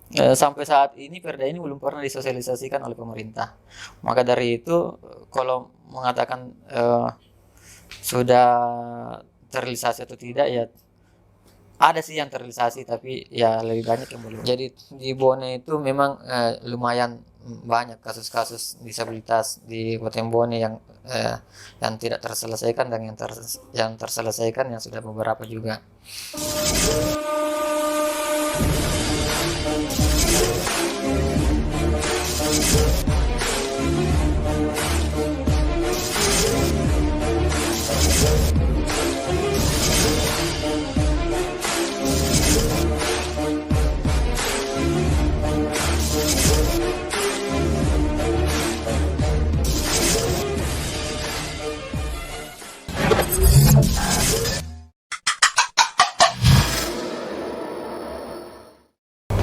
Sampai saat ini perda ini belum pernah disosialisasikan oleh pemerintah. Maka dari itu kalau mengatakan sudah terrealisasi atau tidak, ya ada sih yang terrealisasi tapi ya lebih banyak yang belum. Jadi di Bone itu memang lumayan banyak kasus-kasus disabilitas di Kabupaten Bone yang tidak terselesaikan, dan yang terselesaikan yang sudah beberapa juga.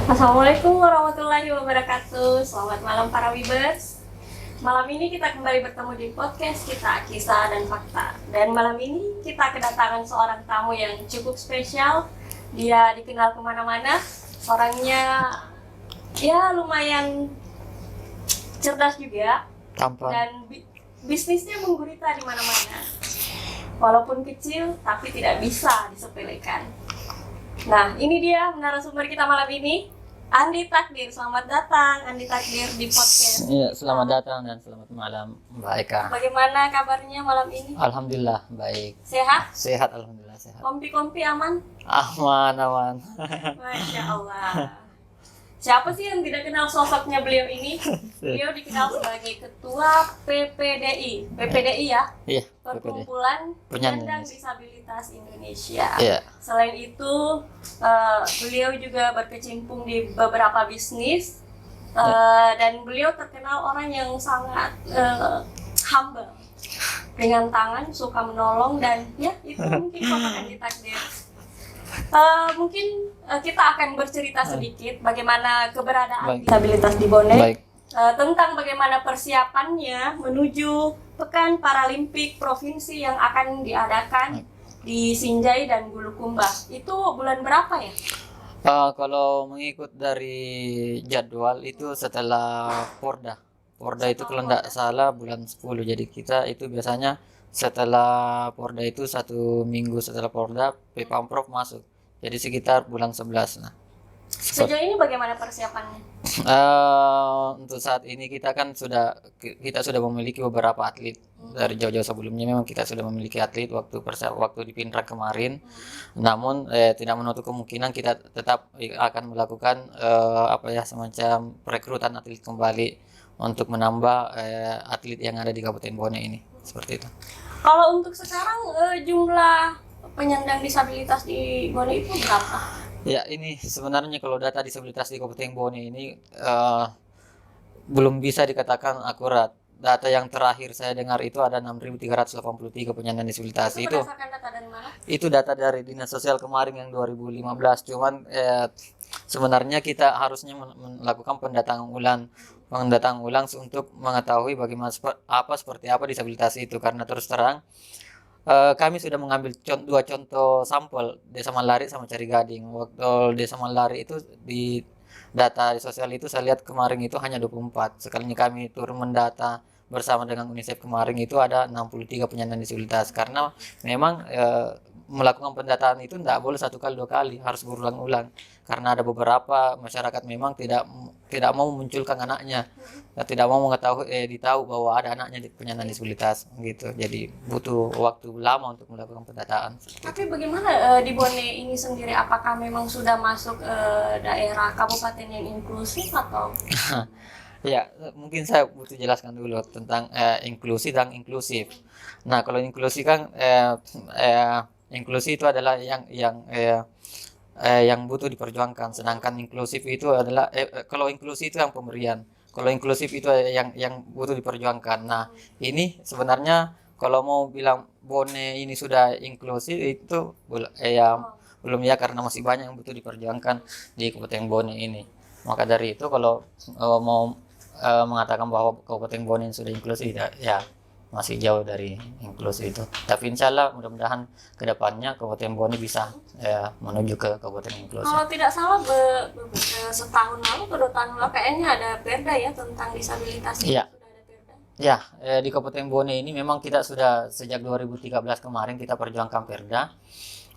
Assalamualaikum warahmatullahi wabarakatuh. Selamat malam para Wibers. Malam ini kita kembali bertemu di podcast kita, Kisah dan Fakta. Dan malam ini kita kedatangan seorang tamu yang cukup spesial. Dia dikenal kemana-mana. Orangnya ya lumayan cerdas juga. Tampan. Dan bisnisnya menggurita di mana-mana. Walaupun kecil, tapi tidak bisa disepelekan. Nah, ini dia narasumber kita malam ini, Andi Takdir. Selamat datang, Andi Takdir, di podcast. Iya, selamat datang dan selamat malam, Mbak Eka. Bagaimana kabarnya malam ini? Alhamdulillah baik. Sehat? Sehat, alhamdulillah sehat. Kompi-kompi aman? Aman, aman. Masya Allah. Siapa sih yang tidak kenal sosoknya beliau ini? Beliau dikenal sebagai Ketua PPDI. PPDI ya? Iya, PPD. Perkumpulan Penyandang Penyandang Disabilitas Indonesia. Iya. Selain itu, beliau juga berkecimpung di beberapa bisnis, dan beliau terkenal orang yang sangat humble, ringan tangan, suka menolong, dan ya itu mungkin merupakan ditakdir. Mungkin kita akan bercerita sedikit bagaimana keberadaan Baik. disabilitas di Bone. Baik. Tentang bagaimana persiapannya menuju Pekan Paralimpik Provinsi yang akan diadakan di Sinjai dan Bulukumba. Itu bulan berapa ya? Kalau mengikut dari jadwal itu setelah Porda. Porda itu kalau tidak salah bulan 10. Jadi kita itu biasanya setelah Porda itu 1 minggu setelah Porda, Pemprov masuk. Jadi sekitar bulan 11. Nah, Sejauh ini bagaimana persiapannya? untuk saat ini kita sudah memiliki beberapa atlet. Dari jauh-jauh sebelumnya memang kita sudah memiliki atlet waktu di Pinrang kemarin. Namun tidak menutup kemungkinan kita tetap akan melakukan semacam perekrutan atlet kembali untuk menambah atlet yang ada di Kabupaten Bone ini. Seperti itu. Kalau untuk sekarang jumlah penyandang disabilitas di Bone itu berapa? Ya, ini sebenarnya kalau data disabilitas di Kabupaten Bone ini belum bisa dikatakan akurat. Data yang terakhir saya dengar itu ada 6.383 penyandang disabilitas. Itu berdasarkan data dari mana? Itu data dari Dinas Sosial kemarin yang 2015. Cuman sebenarnya kita harusnya melakukan pendataan ulang untuk mengetahui bagaimana seperti apa disabilitas itu, karena terus terang kami sudah mengambil dua contoh sampel Desa Malari sama Carigading. Waktu Desa Malari itu di data di sosial itu saya lihat kemarin itu hanya 24. Sekalinya kami turun mendata bersama dengan UNICEF kemarin itu ada 63 penyandang disabilitas, karena memang melakukan pendataan itu tidak boleh 1 kali 2 kali, harus berulang-ulang, karena ada beberapa masyarakat memang tidak mau memunculkan anaknya, tidak mau ditahu bahwa ada anaknya penyandang disabilitas gitu. Jadi butuh waktu lama untuk melakukan pendataan. Tapi bagaimana di Bone ini sendiri, apakah memang sudah masuk daerah kabupaten yang inklusif atau? Ya, mungkin saya butuh jelaskan dulu tentang inklusi dan inklusif. Nah, kalau inklusi kan inklusi itu adalah yang butuh diperjuangkan, sedangkan inklusif itu adalah kalau inklusi itu yang pemberian, kalau inklusif itu yang butuh diperjuangkan. Nah, ini sebenarnya kalau mau bilang Bone ini sudah inklusif itu belum ya, karena masih banyak yang butuh diperjuangkan di Kabupaten Bone ini. Maka dari itu kalau mau mengatakan bahwa Kabupaten Bone sudah inklusif, ya masih jauh dari inklusi itu. Tapi insya Allah mudah-mudahan kedepannya Kabupaten Bone bisa menuju ke Kabupaten inklusi. Kalau tidak salah setahun lalu atau 2 tahun lalu kayaknya ada perda ya tentang disabilitas. Iya. Sudah ada perda. Ya, di Kabupaten Bone ini memang kita sudah sejak 2013 kemarin kita perjuangkan perda.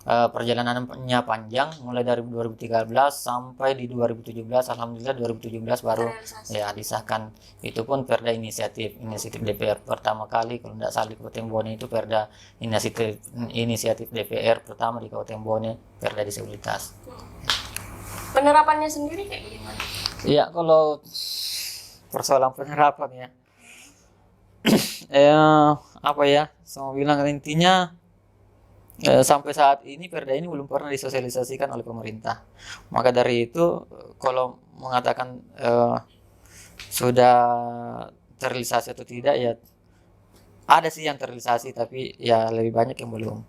Perjalanannya panjang, mulai dari 2013 sampai di 2017. Alhamdulillah 2017 baru Terrealisasi. ya disahkan. Itu pun perda inisiatif DPR pertama kali, kalau tidak salah di Kabupaten Bone itu perda inisiatif DPR pertama di Kabupaten Bone, perda disabilitas. Penerapannya sendiri kayak gimana? Iya, kalau persoalan penerapan ya, apa ya, saya mau bilang intinya sampai saat ini perda ini belum pernah disosialisasikan oleh pemerintah. Maka dari itu kalau mengatakan sudah terrealisasi atau tidak, ya ada sih yang terrealisasi, tapi ya lebih banyak yang belum.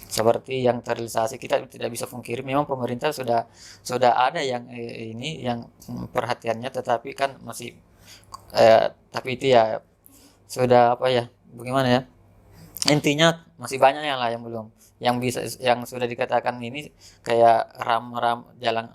Seperti yang terrealisasi kita tidak bisa pungkiri, memang pemerintah sudah ada yang ini yang perhatiannya, tetapi kan masih tapi itu ya sudah apa ya, bagaimana ya, intinya masih banyak yang lah yang belum, yang bisa, yang sudah dikatakan ini kayak ram jalan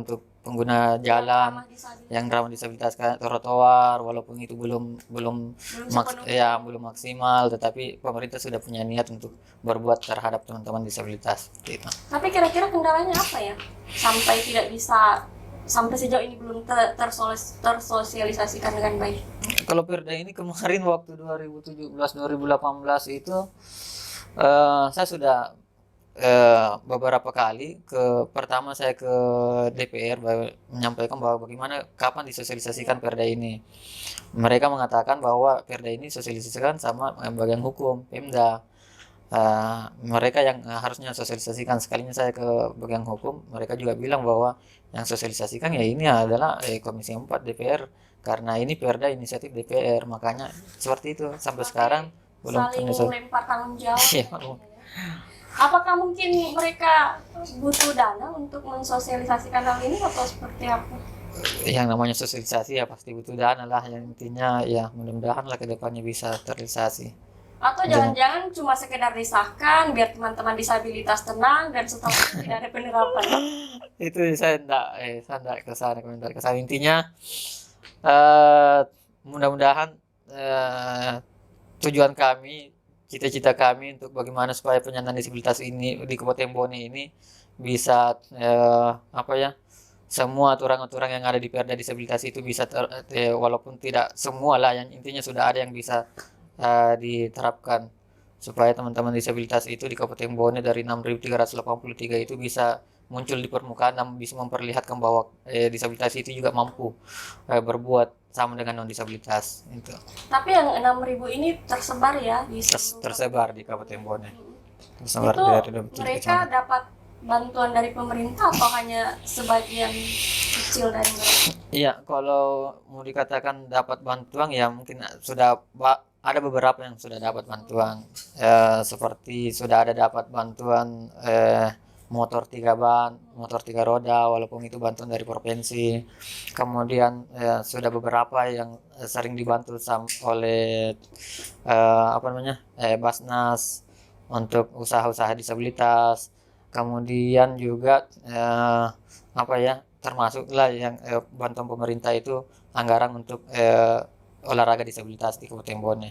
untuk pengguna jalan Ramah disabilitas. yang ramah disabilitas, kayak trotoar, walaupun itu belum sepenuhnya. belum maksimal, tetapi pemerintah sudah punya niat untuk berbuat terhadap teman-teman disabilitas seperti itu. Tapi kira-kira kendalanya apa ya sampai tidak bisa, sampai sejauh ini belum tersosialisasikan dengan baik? Kalau perda ini kemarin waktu 2017 2018 itu saya sudah beberapa kali pertama saya ke DPR menyampaikan bahwa bagaimana kapan disosialisasikan perda ini. Mereka mengatakan bahwa perda ini sosialisasikan sama bagian hukum Pemda. Mereka yang harusnya sosialisasikan. Sekalinya saya ke bagian hukum, mereka juga bilang bahwa yang sosialisasikan ya ini adalah Komisi 4 DPR, karena ini perda inisiatif DPR. Makanya seperti itu sampai sekarang belum Saling melempar tanggung jawab. Iya. Apakah mungkin mereka butuh dana untuk mensosialisasikan hal ini atau seperti apa? Yang namanya sosialisasi ya pasti butuh dana lah, yang intinya ya mudah-mudahan lah kedepannya bisa terrealisasi. Atau jangan-jangan cuma sekedar disahkan biar teman-teman disabilitas tenang dan setelah itu tidak ada penerapan? Itu saya enggak komentar ke sana. Intinya mudah-mudahan tujuan kami, cita-cita kami untuk bagaimana supaya penyandang disabilitas ini di Kabupaten Bone ini bisa apa ya, semua aturan-aturan yang ada di perda disabilitas itu bisa walaupun tidak semua lah, yang intinya sudah ada yang bisa diterapkan supaya teman-teman disabilitas itu di Kabupaten Bone dari 6.383 itu bisa muncul di permukaan dan bisa memperlihatkan bahwa disabilitas itu juga mampu berbuat sama dengan non disabilitas itu. Tapi yang 6.000 ini tersebar ya di seluruh Tersebar di Kabupaten Bone. Itu Tersebar dari 23 mereka kecamatan. dapat bantuan dari pemerintah atau hanya sebagian kecil dari mereka? Iya, kalau mau dikatakan dapat bantuan ya mungkin sudah ada beberapa yang sudah dapat bantuan, seperti sudah ada dapat bantuan motor 3 roda, walaupun itu bantuan dari provinsi. Kemudian sudah beberapa yang sering dibantu oleh apa namanya Basnas untuk usaha-usaha disabilitas. Kemudian juga apa ya, termasuklah yang bantuan pemerintah itu anggaran untuk olahraga disabilitas di Kabupaten Bone.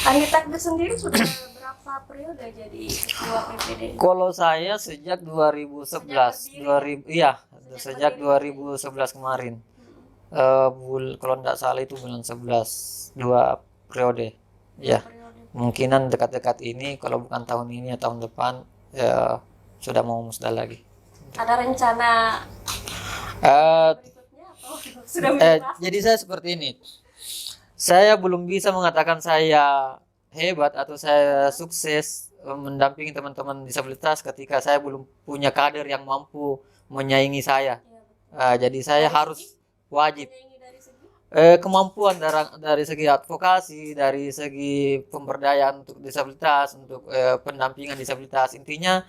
Andi Takdir sendiri sudah berapa periode jadi ketua PPD? Kalau saya sejak 2011, sejak 2011 kemarin. Kalau tidak salah itu bulan 11, 2 periode. Ya, mungkinan dekat-dekat ini, kalau bukan tahun ini ya tahun depan sudah mau musda lagi. Ada rencana berikutnya atau sudah jadi saya seperti ini. Saya belum bisa mengatakan saya hebat atau saya sukses mendampingi teman-teman disabilitas ketika saya belum punya kader yang mampu menyaingi saya. Jadi saya harus wajib dari segi kemampuan dari segi advokasi, dari segi pemberdayaan untuk disabilitas, untuk pendampingan disabilitas. Intinya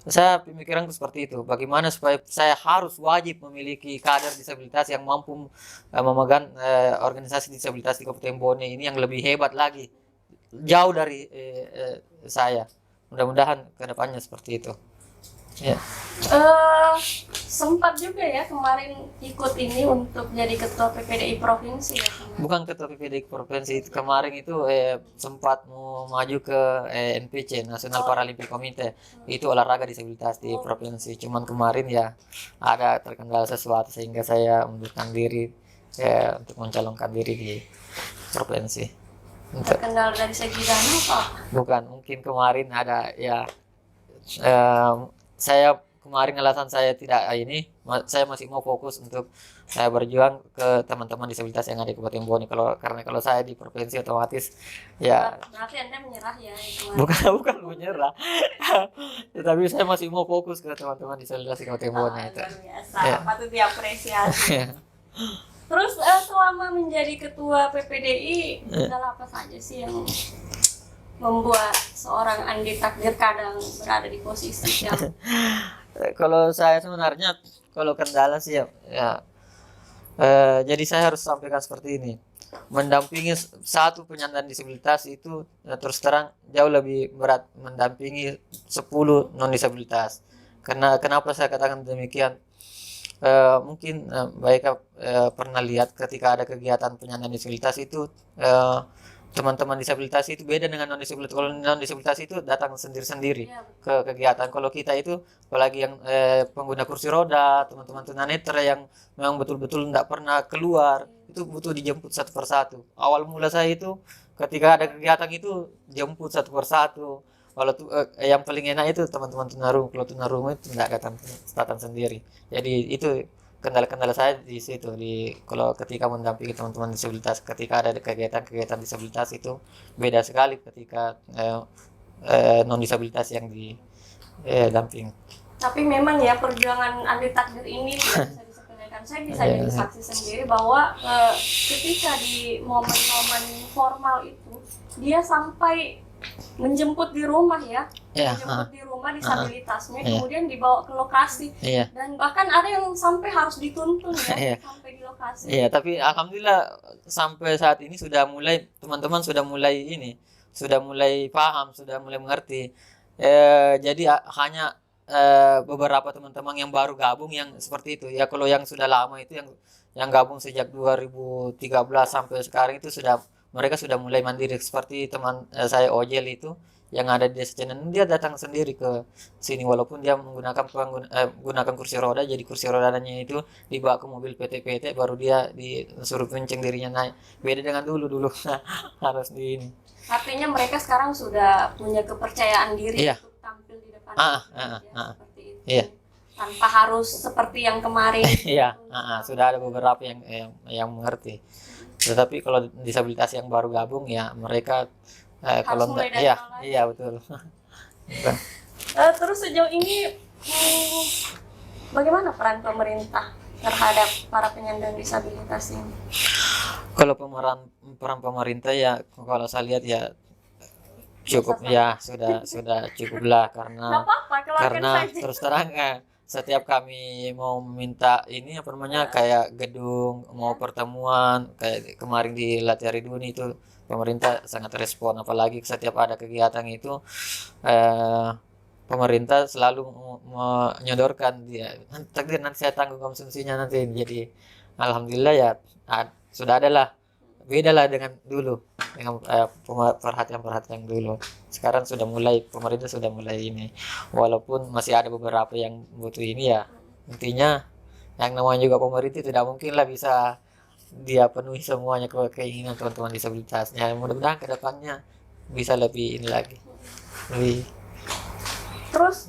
saya pemikiranku seperti itu. Bagaimana supaya saya harus wajib memiliki kader disabilitas yang mampu memegang organisasi disabilitas di Kabupaten Bone ini yang lebih hebat lagi, jauh dari saya. Mudah-mudahan kedepannya seperti itu. Ya. Sempat juga ya kemarin ikut ini untuk jadi ketua PPDI provinsi ya kemarin. Bukan ketua PPD provinsi, kemarin itu sempat mau maju ke NPC, National Paralympic Committee. Itu olahraga disabilitas di provinsi. Cuman kemarin ya ada terkendala sesuatu sehingga saya mundurkan diri untuk mencalonkan diri di provinsi. Untuk Terkendala dari segi dana apa? bukan, mungkin kemarin ada ya, saya kemarin alasan saya tidak saya masih mau fokus untuk saya berjuang ke teman-teman disabilitas yang ada di Kabupaten Bone. Karena kalau saya di provinsi otomatis ya Berarti Anda menyerah ya kemarin. bukan menyerah. Tetapi saya masih mau fokus ke teman-teman disabilitas di Kabupaten Bone itu. Luar biasa, Ya. patut diapresiasi. Terus selama menjadi ketua PPDI, kendala apa saja sih yang membuat seorang Andi Takdir kadang berada di posisi yang Kalau saya sebenarnya kalau kendala sih ya, jadi saya harus sampaikan seperti ini. Mendampingi satu penyandang disabilitas itu terus terang jauh lebih berat mendampingi 10 non disabilitas. Karena kenapa saya katakan demikian? Mungkin baik pernah lihat ketika ada kegiatan penyandang disabilitas itu, teman-teman disabilitas itu beda dengan non disabilitas. Kalau non disabilitas itu datang sendiri-sendiri ya, ke kegiatan. Kalau kita itu apalagi yang pengguna kursi roda, teman-teman tunanetra yang memang betul-betul tidak pernah keluar, itu butuh dijemput satu persatu. Awal mula saya itu ketika ada kegiatan itu jemput satu persatu. Kalau yang paling enak itu teman-teman tunarungu. Kalau tunarungu itu tidak datang sendiri. Jadi itu kendala-kendala saya di situ, kalau ketika mendampingi teman-teman disabilitas ketika ada kegiatan-kegiatan disabilitas itu beda sekali ketika non disabilitas yang didamping. tapi memang ya perjuangan Andi Takdir ini tidak bisa disepelekan. Saya bisa jadi saksi sendiri bahwa ketika di momen-momen formal itu dia sampai menjemput di rumah ya, menjemput di rumah disabilitasnya, kemudian dibawa ke lokasi, dan bahkan ada yang sampai harus dituntun ya sampai di lokasi. Iya, tapi alhamdulillah sampai saat ini teman-teman sudah mulai paham, sudah mulai mengerti. Jadi hanya beberapa teman-teman yang baru gabung yang seperti itu. Ya kalau yang sudah lama itu yang gabung sejak 2013 sampai sekarang itu mereka sudah mulai mandiri, seperti teman saya Ojel itu yang ada di desa Cenen. Dia datang sendiri ke sini walaupun dia menggunakan kursi roda, jadi kursi rodanya itu dibawa ke mobil PT baru dia disuruh kenceng dirinya naik. Beda dengan dulu harus di ini. Artinya mereka sekarang sudah punya kepercayaan diri untuk tampil di depan seperti itu. Iya. Tanpa harus seperti yang kemarin. Iya, sudah ada beberapa yang mengerti. Tetapi kalau disabilitas yang baru gabung ya mereka kalau mulai dari nol lagi. iya betul. Terus sejauh ini bagaimana peran pemerintah terhadap para penyandang disabilitas ini? Kalau peran pemerintah ya kalau saya lihat ya cukup ya sudah cukup lah Nggak apa-apa, keluarkan karena saja. terus terang setiap kami mau minta ini kayak gedung mau pertemuan kayak kemarin di Latiari Duni itu pemerintah sangat respon, apalagi setiap ada kegiatan itu pemerintah selalu menyodorkan dia takdir nanti saya tanggung konsumsinya nanti. Jadi alhamdulillah ya sudah ada lah, beda lah dengan dulu, dengan perhatian dulu. Sekarang pemerintah sudah mulai ini, walaupun masih ada beberapa yang butuh ini ya. Intinya yang namanya juga pemerintah tidak mungkin lah bisa dia penuhi semuanya keinginan teman-teman disabilitasnya. Mudah-mudahan kedepannya bisa lebih ini lagi, lebih. Terus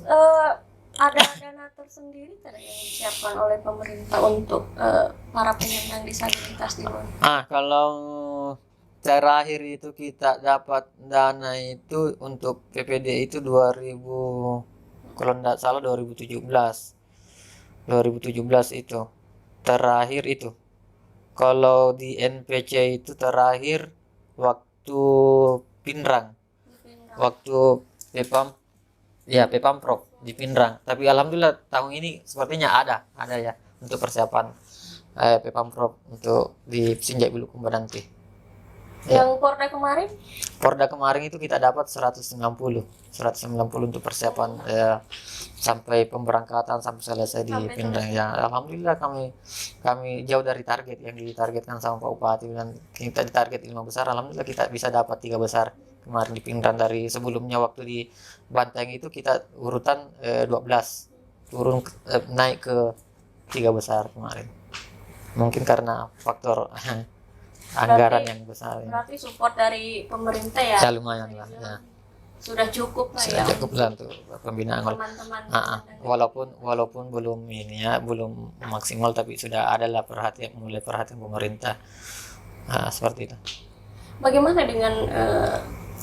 ada dana tersendiri tidak yang disiapkan oleh pemerintah untuk para penyandang disabilitas di luar? Kalau terakhir itu kita dapat dana itu untuk PPD itu 2000, kalau tidak salah 2017 itu terakhir itu. Kalau di NPC itu terakhir waktu Pinrang, waktu Pepamprov di Pinrang. Tapi alhamdulillah tahun ini sepertinya ada ya untuk persiapan Pepamprov untuk di Sinjai Bulukumba nanti. Yang Porda kemarin? Porda kemarin itu kita dapat 190 untuk persiapan sampai pemberangkatan sampai selesai di Sampai Pindrang ya. Alhamdulillah kami jauh dari target yang ditargetkan sama Pak Bupati, dan kita ditarget 5 besar. Alhamdulillah kita bisa dapat 3 besar kemarin di Pindrang. Dari sebelumnya waktu di Banteng itu kita urutan 12, turun naik ke 3 besar kemarin. Mungkin karena faktor anggaran yang besar ya. Berarti support dari pemerintah ya? Ya lumayan lah ya. Sudah cukup lah Sudah ya cukup lah untuk pembinaan. teman-teman. Walaupun belum ini ya, belum maksimal, tapi sudah ada lah mulai perhatian pemerintah. Seperti itu. Bagaimana dengan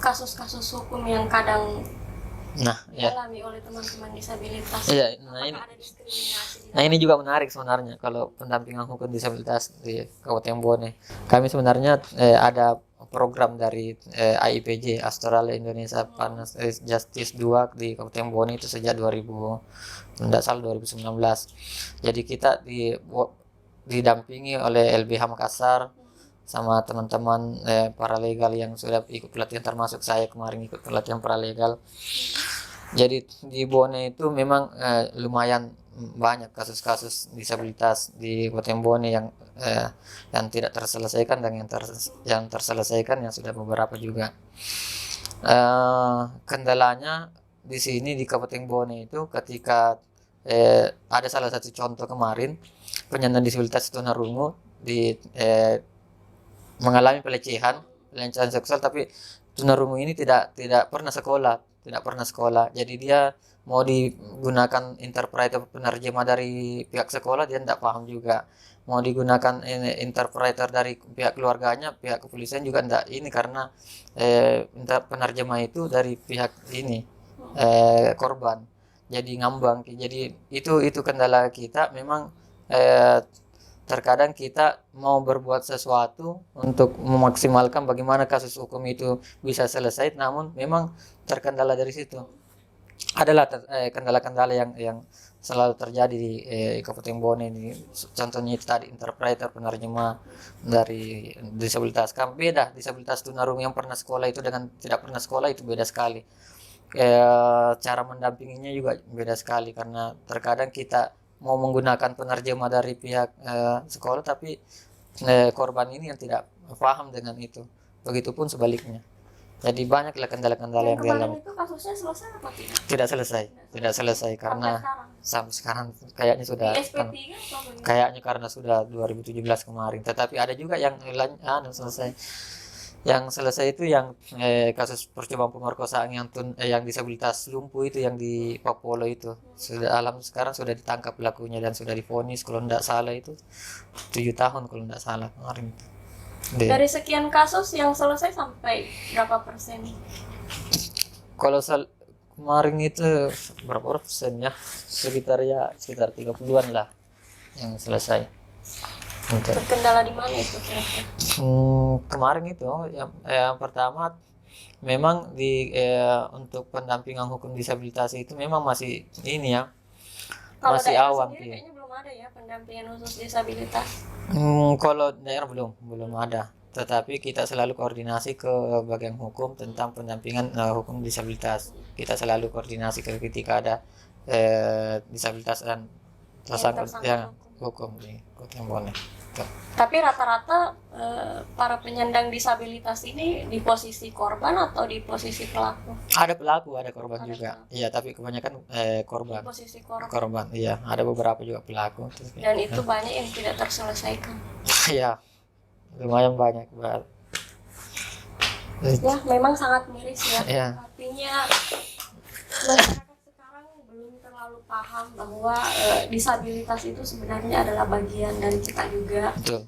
kasus-kasus hukum yang kadang Nah, ya. dialami oleh teman-teman disabilitas? Iya, Apakah ada diskriminasi di nah ini juga menarik sebenarnya kalau pendampingan hukum disabilitas di Kabupaten Bone. Kami sebenarnya ada program dari AIPJ, Australia Indonesia Partners Justice 2 di Kabupaten Bone itu sejak 2019. Jadi kita didampingi oleh LBH Makassar sama teman-teman paralegal yang sudah ikut pelatihan, termasuk saya kemarin ikut pelatihan paralegal. Jadi di Bone itu memang lumayan banyak kasus-kasus disabilitas di Kabupaten Bone yang tidak terselesaikan, dan yang terselesaikan yang sudah beberapa juga. Kendalanya di sini di Kabupaten Bone itu ketika ada salah satu contoh kemarin penyandang disabilitas tunarungu mengalami pelecehan seksual, tapi tunarungu ini tidak pernah sekolah. Jadi dia mau digunakan interpreter penerjemah dari pihak sekolah, dia tidak paham juga. Mau digunakan interpreter dari pihak keluarganya, pihak kepolisian juga tidak ini, karena penerjemah itu dari pihak ini korban. Jadi ngambang. Jadi itu kendala kita memang. Terkadang kita mau berbuat sesuatu untuk memaksimalkan bagaimana kasus hukum itu bisa selesai, namun memang terkendala dari situ. Adalah kendala-kendala yang selalu terjadi di Kabupaten Bone ini. Contohnya itu tadi interpreter penerjemah dari disabilitas. Kan beda disabilitas tunarungu yang pernah sekolah itu dengan tidak pernah sekolah itu beda sekali. Cara mendampinginya juga beda sekali, karena terkadang kita mau menggunakan penerjemah dari pihak sekolah, tapi korban ini yang tidak paham dengan itu. Begitupun sebaliknya. Jadi banyaklah kendala-kendala yang dialami. Kemarin itu kasusnya selesai apa tidak? Tidak selesai karena sampai sekarang kayaknya sudah Di SP3 atau bagaimana? kayaknya karena sudah 2017 kemarin. Tetapi ada juga yang selesai. Yang selesai itu yang kasus percobaan pemerkosaan yang disabilitas lumpuh itu, yang di Papolo itu sekarang sudah ditangkap pelakunya dan sudah divonis kalau tidak salah itu 7 tahun kalau tidak salah kemarin. Dari sekian kasus yang selesai sampai berapa persen? Kalau kemarin itu berapa persen ya, sekitar 30-an lah yang selesai. Terkendala di mana itu kira-kira? Kemarin itu yang pertama memang untuk pendampingan hukum disabilitas itu memang masih ini ya, Kalau masih daerah awam sendiri sih. kayaknya belum ada ya pendampingan khusus disabilitas. Kalau daerah belum ada, tetapi kita selalu koordinasi ke bagian hukum tentang pendampingan hukum disabilitas. Kita selalu koordinasi ketika ada disabilitas dan tersangka yang hukum di Kota Bone. Tapi rata-rata para penyandang disabilitas ini di posisi korban atau di posisi pelaku? Ada pelaku, ada korban juga. Iya, tapi kebanyakan Di korban. posisi korban. Korban, iya. Ada beberapa juga pelaku. Dan itu banyak yang tidak terselesaikan. Iya, lumayan banyak. Mbak. Ya, memang sangat miris ya. Iya. Artinya masyarakat sekarang belum terlalu paham bahwa disabilitas itu sebenarnya adalah bagian dari kita juga. Betul.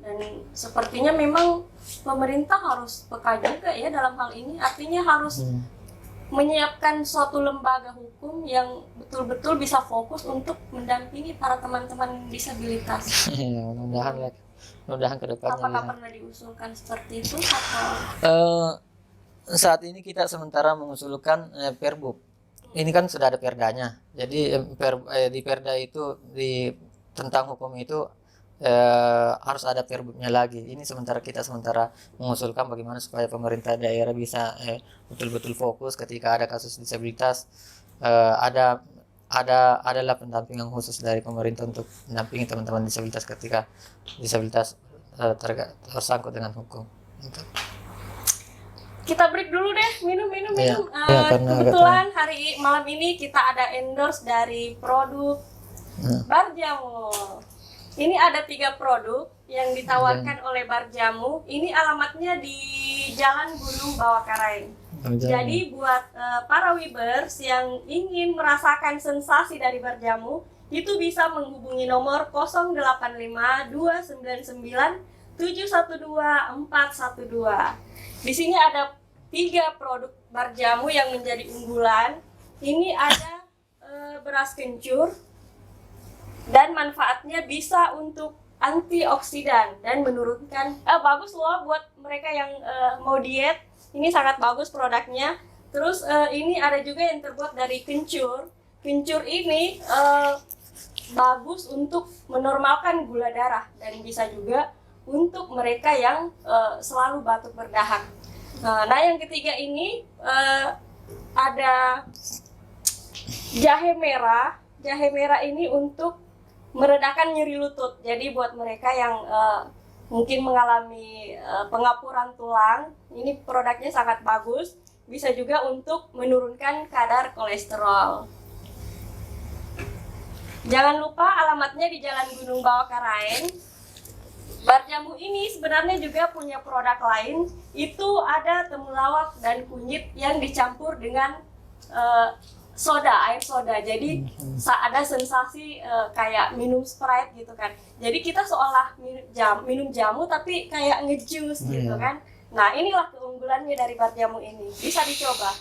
Dan sepertinya memang pemerintah harus peka juga ya dalam hal ini. Artinya harus menyiapkan suatu lembaga hukum yang betul-betul bisa fokus untuk mendampingi para teman-teman disabilitas. Iya, mudah-mudahan ke depannya. Apakah pernah diusulkan seperti itu atau Saat ini kita sementara mengusulkan Perbub. Ini kan sudah ada perdanya. Jadi di perda itu tentang hukum itu harus ada perbuknya lagi. Ini sementara mengusulkan bagaimana supaya pemerintah daerah bisa betul-betul fokus ketika ada kasus disabilitas, adalah pendampingan khusus dari pemerintah untuk mendampingi teman-teman disabilitas ketika disabilitas tersangkut dengan hukum. Gitu. Kita break dulu deh, minum. Iya, karena Kebetulan malam ini kita ada endorse dari produk Barjamu. Ini ada 3 produk yang ditawarkan oleh Barjamu. Ini alamatnya di Jalan Gunung Bawakaraeng. Jadi buat para Wibers yang ingin merasakan sensasi dari Barjamu, itu bisa menghubungi nomor 085 299 712 412. Di sini ada 3 produk Barjamu yang menjadi unggulan. Ini ada beras kencur, dan manfaatnya bisa untuk antioksidan dan menurunkan bagus loh buat mereka yang mau diet. Ini sangat bagus produknya. Terus ini ada juga yang terbuat dari kencur. Kencur ini bagus untuk menormalkan gula darah dan bisa juga untuk mereka yang selalu batuk berdahak. Nah, yang ketiga ini ada jahe merah. Jahe merah ini untuk meredakan nyeri lutut. Jadi buat mereka yang mungkin mengalami pengapuran tulang, ini produknya sangat bagus. Bisa juga untuk menurunkan kadar kolesterol. Jangan lupa alamatnya di Jalan Gunung Bawakaraeng. Barjamu ini sebenarnya juga punya produk lain. Itu ada temulawak dan kunyit yang dicampur dengan air soda. Jadi ada sensasi kayak minum Sprite gitu kan. Jadi kita seolah minum jamu tapi kayak ngejus gitu kan. Nah, inilah keunggulannya dari Barjamu ini. Bisa dicoba.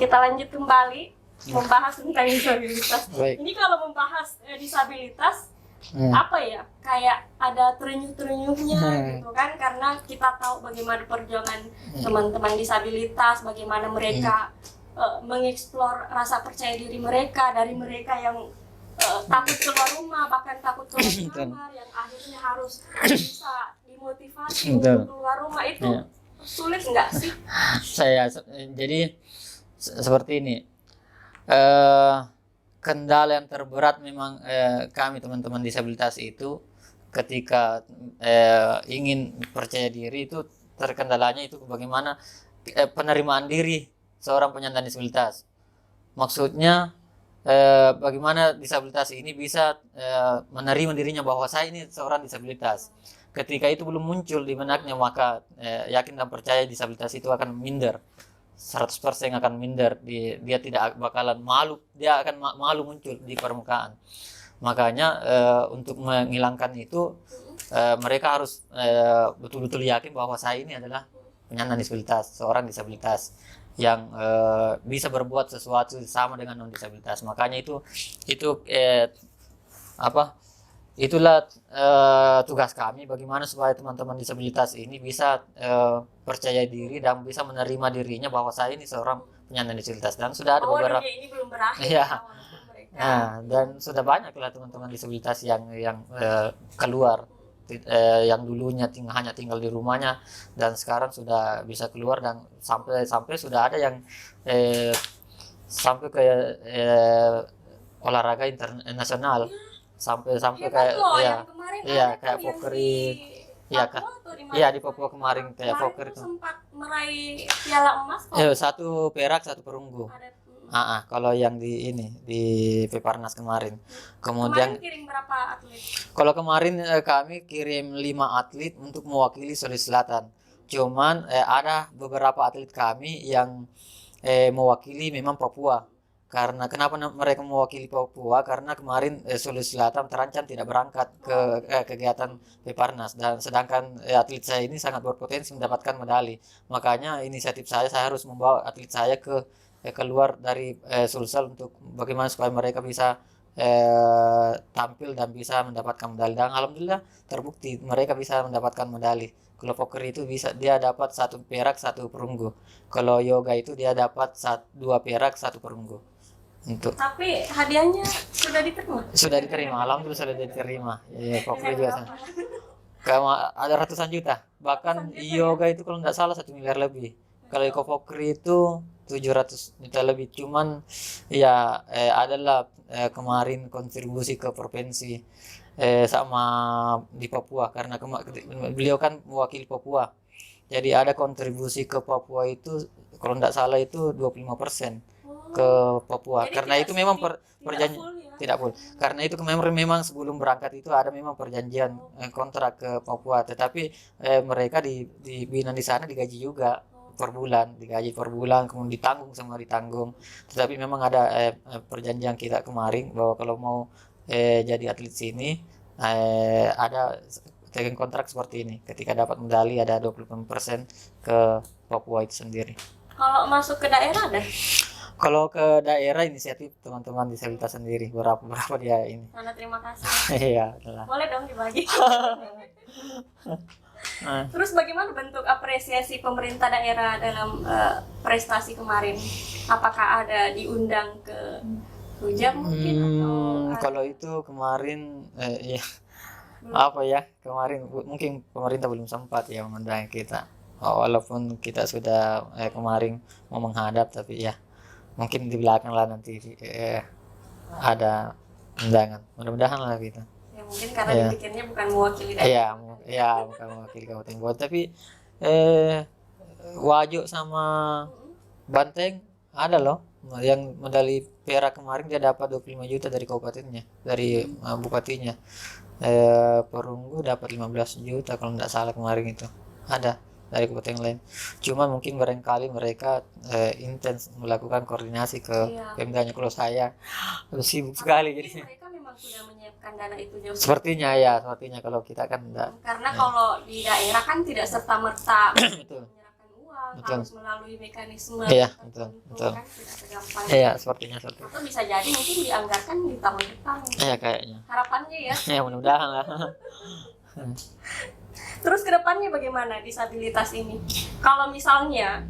Kita lanjut kembali membahas tentang disabilitas. Baik. Ini kalau membahas disabilitas apa ya, kayak ada terenyuh-terenyuhnya gitu kan, karena kita tahu bagaimana perjuangan teman-teman disabilitas, bagaimana mereka mengeksplor rasa percaya diri mereka, dari mereka yang takut keluar rumah, bahkan takut keluar kamar, yang akhirnya harus bisa dimotivasi untuk keluar rumah. Itu sulit nggak sih? Jadi seperti ini, kendala yang terberat memang kami teman-teman disabilitas itu ketika ingin percaya diri itu, terkendalanya itu bagaimana penerimaan diri seorang penyandang disabilitas. Maksudnya bagaimana disabilitas ini bisa menerima dirinya bahwa saya ini seorang disabilitas. Ketika itu belum muncul di benaknya, maka yakin dan percaya disabilitas itu akan minder. 100% akan minder, dia tidak bakalan malu, dia akan malu muncul di permukaan. Makanya untuk menghilangkan itu mereka harus betul-betul yakin bahwa saya ini adalah penyandang disabilitas, seorang disabilitas yang bisa berbuat sesuatu sama dengan non disabilitas. Makanya itulah tugas kami, bagaimana supaya teman-teman disabilitas ini bisa percaya diri dan bisa menerima dirinya bahwa saya ini seorang penyandang disabilitas. Dan sudah ada beberapa ini belum berakhir ya. mereka. Nah, dan sudah banyak lah teman-teman disabilitas yang keluar, yang dulunya hanya tinggal di rumahnya dan sekarang sudah bisa keluar, dan sampai sudah ada yang sampai ke olahraga internasional. Sampai kayak kayak Pokeri, di Papua kemarin kayak Pokeri itu sempat meraih piala emas kok. 1 perak 1 perunggu. Kalau yang di Peparnas kemarin. Kemudian kirim berapa atlet? Kalau kemarin kami kirim 5 atlet untuk mewakili Sulawesi Selatan. Cuman ada beberapa atlet kami yang mewakili memang Papua. Karena kenapa mereka mewakili Papua? Karena kemarin Sulawesi Selatan terancam tidak berangkat ke kegiatan Peparnas, dan sedangkan atlet saya ini sangat berpotensi mendapatkan medali. Makanya inisiatif saya harus membawa atlet saya ke keluar dari Sulsel untuk bagaimana supaya mereka bisa tampil dan bisa mendapatkan medali. Dan alhamdulillah terbukti mereka bisa mendapatkan medali. Kalau poker itu dia dapat 1 perak 1 perunggu. Kalau yoga itu dia dapat 2 perak 1 perunggu. untuk Tapi hadiahnya sudah diterima. sudah diterima, alhamdulillah sudah diterima. Ya, Papua juga sana. Kamu ada ratusan juta, bahkan Ratusan juta, yoga itu kalau nggak salah 1 miliar lebih. Kalau Ekofokri itu 700 juta lebih. Cuman ya adalah kemarin kontribusi ke provinsi sama di Papua karena beliau kan mewakili Papua. Jadi ada kontribusi ke Papua itu kalau nggak salah itu 25% ke Papua. Jadi Karena tidak itu memang tidak perjanjian full ya. tidak full. Karena itu memang sebelum berangkat itu ada memang perjanjian kontrak ke Papua. Tetapi mereka dibina di sana digaji juga per bulan, digaji per bulan, kemudian ditanggung semua ditanggung. Tetapi memang ada perjanjian kita kemarin bahwa kalau mau jadi atlet sini ada tekan kontrak seperti ini. Ketika dapat medali ada 25% ke Papua itu sendiri. Kalau masuk ke daerah ada. Kalau ke daerah inisiatif teman-teman disabilitas sendiri berapa dia ini. Sana terima kasih. Iya, telah. Boleh dong dibagi. Nah, Terus bagaimana bentuk apresiasi pemerintah daerah dalam prestasi kemarin? Apakah ada diundang ke Rujak mungkin atau kalau itu kemarin ya apa ya kemarin mungkin pemerintah belum sempat ya mengundang kita. Walaupun kita sudah kemarin mau menghadap tapi ya mungkin di belakang lah nanti ada undangan. Mudah-mudahan lah kita. ya mungkin karena Iya. dipikirnya bukan mewakili daerah. Iya, ya bukan mewakili Kabupaten Bogor tapi Wajo sama Banteng ada loh yang medali perak kemarin dia dapat 25 juta dari kabupatennya dari bupatinya. Perunggu dapat 15 juta kalau tidak salah kemarin itu ada dari kabupaten lain. Cuma mungkin barangkali mereka intens melakukan koordinasi ke Iya. Pemdanya. Kalau saya sibuk sekali Mungkin jadi mereka memang sudah menyiapkan dana itu jauh sepertinya ya sepertinya kalau kita kan enggak karena kalau di daerah kan tidak serta merta betul. menyerahkan uang Betul. harus melalui mekanisme Iya, tertentu, betul, betul. kan tidak segampang Iya sepertinya seperti atau bisa jadi mungkin dianggarkan di tahun depan ya kayaknya harapannya ya. ya mudah-mudahan lah. Terus kedepannya bagaimana disabilitas ini kalau misalnya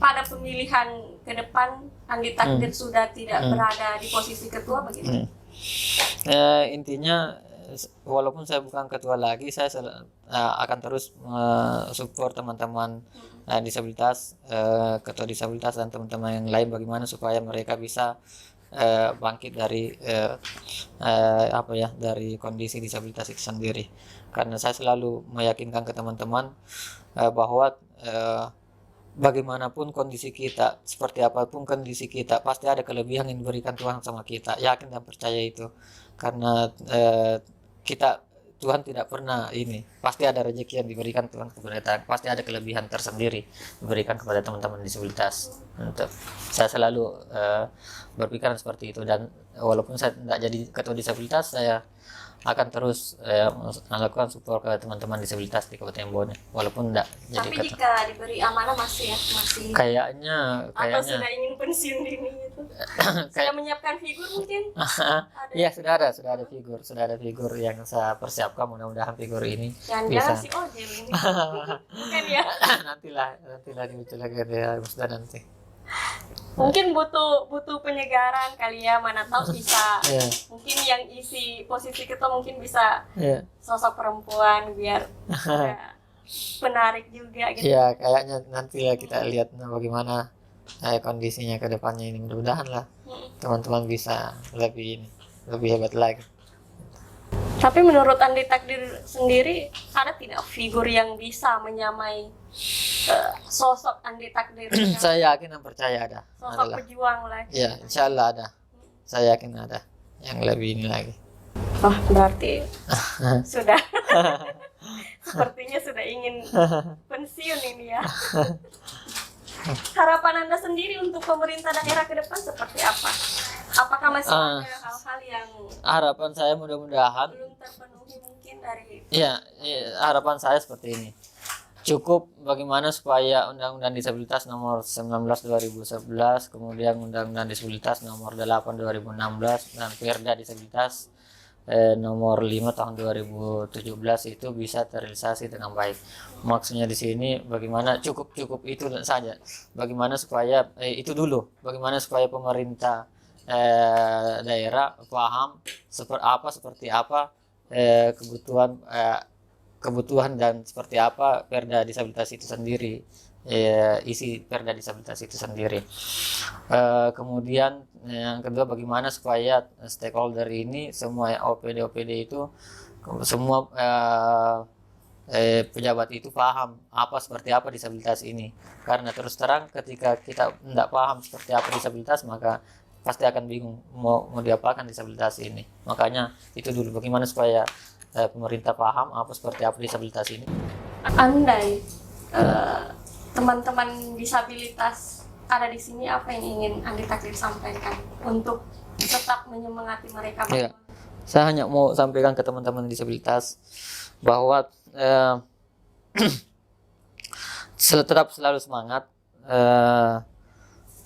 pada pemilihan ke depan Andi Takdir sudah tidak berada di posisi ketua bagaimana? Intinya walaupun saya bukan ketua lagi saya akan terus support teman-teman disabilitas, ketua disabilitas dan teman-teman yang lain bagaimana supaya mereka bisa bangkit dari apa ya dari kondisi disabilitas itu sendiri. Karena saya selalu meyakinkan ke teman-teman bahwa bagaimanapun kondisi kita, seperti apapun kondisi kita, pasti ada kelebihan yang diberikan Tuhan sama kita. Yakin dan percaya itu. Karena kita Tuhan tidak pernah ini, pasti ada rezeki yang diberikan Tuhan kepada kita, pasti ada kelebihan tersendiri diberikan kepada teman-teman disabilitas. Untuk saya selalu berpikiran seperti itu dan walaupun saya tidak jadi ketua disabilitas, saya akan terus melakukan support ke teman-teman disabilitas di Kabupaten Bone walaupun tidak jadi Tapi ketua. jika diberi amanah masih Kayaknya atau sudah ingin pensiun dini gitu sudah menyiapkan figur mungkin ada. Iya sudah ada figur yang saya persiapkan, mudah-mudahan figur ini Jangan-jangan bisa. si Ojel ini bukan ya nantilah diucapkan ya sudah nanti. mungkin butuh penyegaran kali ya mana tahu bisa Iya. mungkin yang isi posisi ketua mungkin bisa Iya. sosok perempuan biar menarik juga gitu. Iya, kayaknya nantilah kita lihat bagaimana kondisinya ke depannya ini. Mudah-mudahan lah teman-teman bisa lebih hebat lagi. Tapi menurut Andi Takdir sendiri ada tidak figur yang bisa menyamai sosok Andi Takdir yang Saya yakin dan percaya ada. sosok Adalah. pejuang lagi? Ya, insya Allah ada. Saya yakin ada yang lebih ini lagi. Wah, berarti sudah sepertinya sudah ingin pensiun ini ya. Harapan Anda sendiri untuk pemerintah daerah ke depan seperti apa? Apakah masih ada hal-hal yang Harapan saya mudah-mudahan belum terpenuhi mungkin dari ya, harapan saya seperti ini. Cukup bagaimana supaya Undang-Undang Disabilitas Nomor 19 2011, kemudian Undang-Undang Disabilitas Nomor 8 2016 dan Perda Disabilitas nomor 5 tahun 2017 itu bisa terrealisasi dengan baik. Maksudnya di sini bagaimana cukup itu saja. Bagaimana supaya itu dulu. Bagaimana supaya pemerintah daerah paham seperti apa kebutuhan dan seperti apa Perda disabilitas itu sendiri, isi Perda disabilitas itu sendiri. Kemudian yang kedua, bagaimana supaya stakeholder ini semua OPD itu semua pejabat itu paham seperti apa disabilitas ini, karena terus terang ketika kita tidak paham seperti apa disabilitas, maka pasti akan bingung mau diapakan disabilitas ini. Makanya itu dulu, bagaimana supaya pemerintah paham seperti apa disabilitas ini. Andai teman-teman disabilitas ada di sini, apa yang ingin Andi Takdir sampaikan untuk tetap menyemangati mereka? Ya, saya hanya mau sampaikan ke teman-teman disabilitas bahwa tetap selalu semangat,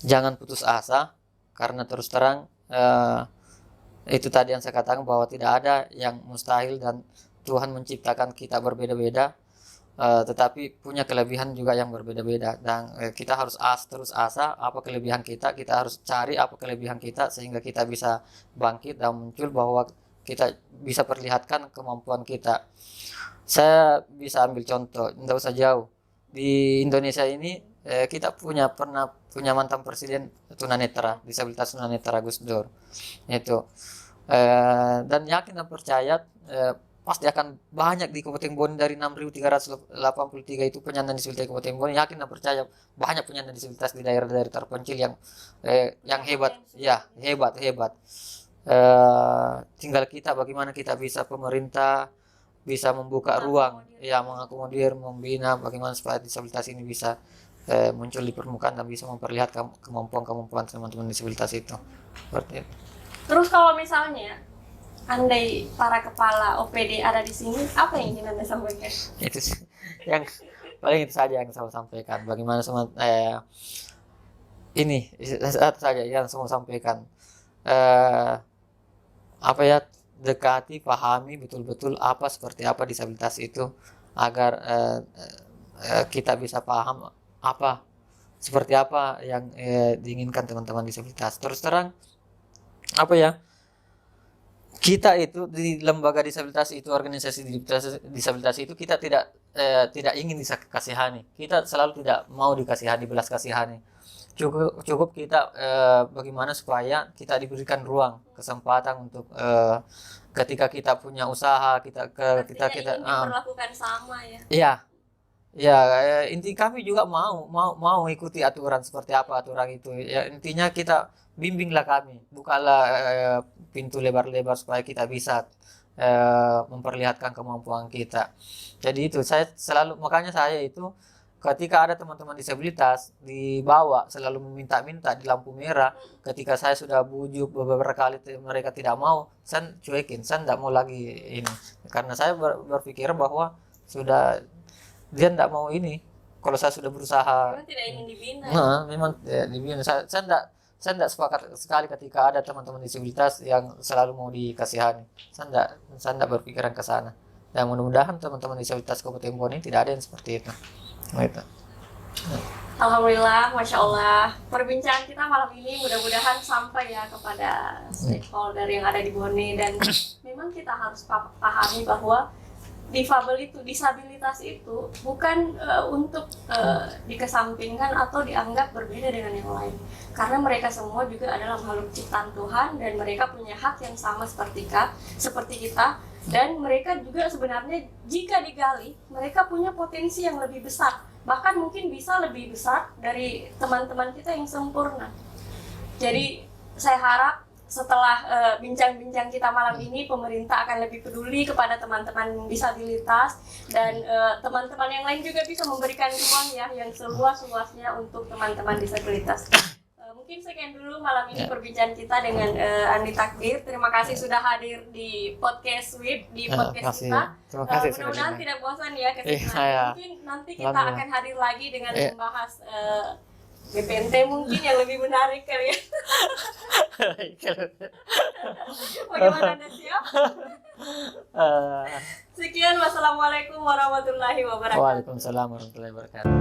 jangan putus asa, karena terus terang itu tadi yang saya katakan bahwa tidak ada yang mustahil dan Tuhan menciptakan kita berbeda-beda. Tetapi punya kelebihan juga yang berbeda-beda, dan kita harus terus asa apa kelebihan kita harus cari apa kelebihan kita sehingga kita bisa bangkit dan muncul, bahwa kita bisa perlihatkan kemampuan kita. Saya bisa ambil contoh, tidak usah jauh, di Indonesia ini kita pernah punya mantan presiden tunanetra, disabilitas tunanetra, Gus Dur itu, dan yakin dan percaya pasti akan banyak di Kabupaten Bone. Dari 6.383 itu penyandang disabilitas di Kabupaten Bone, yakin dan percaya banyak penyandang disabilitas di daerah-daerah terpencil yang hebat, ya hebat. Tinggal kita bagaimana kita bisa, pemerintah bisa membuka ruang, ya mengakomodir, membina, bagaimana supaya disabilitas ini bisa muncul di permukaan dan bisa memperlihatkan kemampuan teman-teman disabilitas itu. Seperti itu. Terus kalau misalnya andai para kepala OPD ada di sini, apa yang ingin Anda sampaikan? Itu yang paling itu saja yang saya sampaikan. Bagaimana semua ini satu saja yang saya sampaikan. Dekati, pahami betul-betul seperti apa disabilitas itu, agar kita bisa paham seperti apa yang diinginkan teman-teman disabilitas. Terus terang kita itu di lembaga disabilitas itu, organisasi disabilitas itu, kita tidak ingin dikasihani. Kita selalu tidak mau dikasihani, belas kasihani. Cukup kita bagaimana supaya kita diberikan ruang, kesempatan untuk ketika kita punya usaha, kita diperlakukan sama ya. Iya, inti kami juga mau ikuti aturan seperti apa aturan itu. Ya, intinya kita bimbinglah kami, bukalah pintu lebar-lebar supaya kita bisa memperlihatkan kemampuan kita. Jadi itu makanya saya itu ketika ada teman-teman disabilitas dibawa selalu meminta-minta di lampu merah. Ketika saya sudah bujuk beberapa kali mereka tidak mau, saya cuekin, saya tidak mau lagi ini, karena saya berpikir bahwa sudah dia tidak mau ini. Kalau saya sudah berusaha, memang tidak ingin dibina. Memang dibina. Saya tidak sepakat sekali ketika ada teman-teman disabilitas yang selalu mau dikasihani. Saya tidak berpikiran ke sana. Dan mudah-mudahan teman-teman disabilitas Kabupaten Bone tidak ada yang seperti itu. Gitu. Alhamdulillah, Masya Allah. Perbincangan kita malam ini mudah-mudahan sampai ya kepada stakeholder yang ada di Bone. Dan memang kita harus pahami bahwa disabilitas itu bukan untuk dikesampingkan atau dianggap berbeda dengan yang lain, karena mereka semua juga adalah makhluk ciptaan Tuhan dan mereka punya hak yang sama seperti kita, dan mereka juga sebenarnya jika digali mereka punya potensi yang lebih besar, bahkan mungkin bisa lebih besar dari teman-teman kita yang sempurna. Jadi saya harap setelah bincang-bincang kita malam ini, pemerintah akan lebih peduli kepada teman-teman disabilitas, dan teman-teman yang lain juga bisa memberikan ruang ya yang seluas-luasnya untuk teman-teman disabilitas. Mungkin sekian dulu malam ini perbincangan kita dengan Andi Takdir. Terima kasih sudah hadir di podcast WIB, di podcast kita. Terima kasih. Mudah-mudahan tidak bosan ya Mungkin nanti kita akan hadir lagi dengan membahas BPNT mungkin yang lebih menarik kali ya. Bagaimana, Anda siap? Eh, Sekian, wassalamualaikum warahmatullahi wabarakatuh. Waalaikumsalam warahmatullahi wabarakatuh.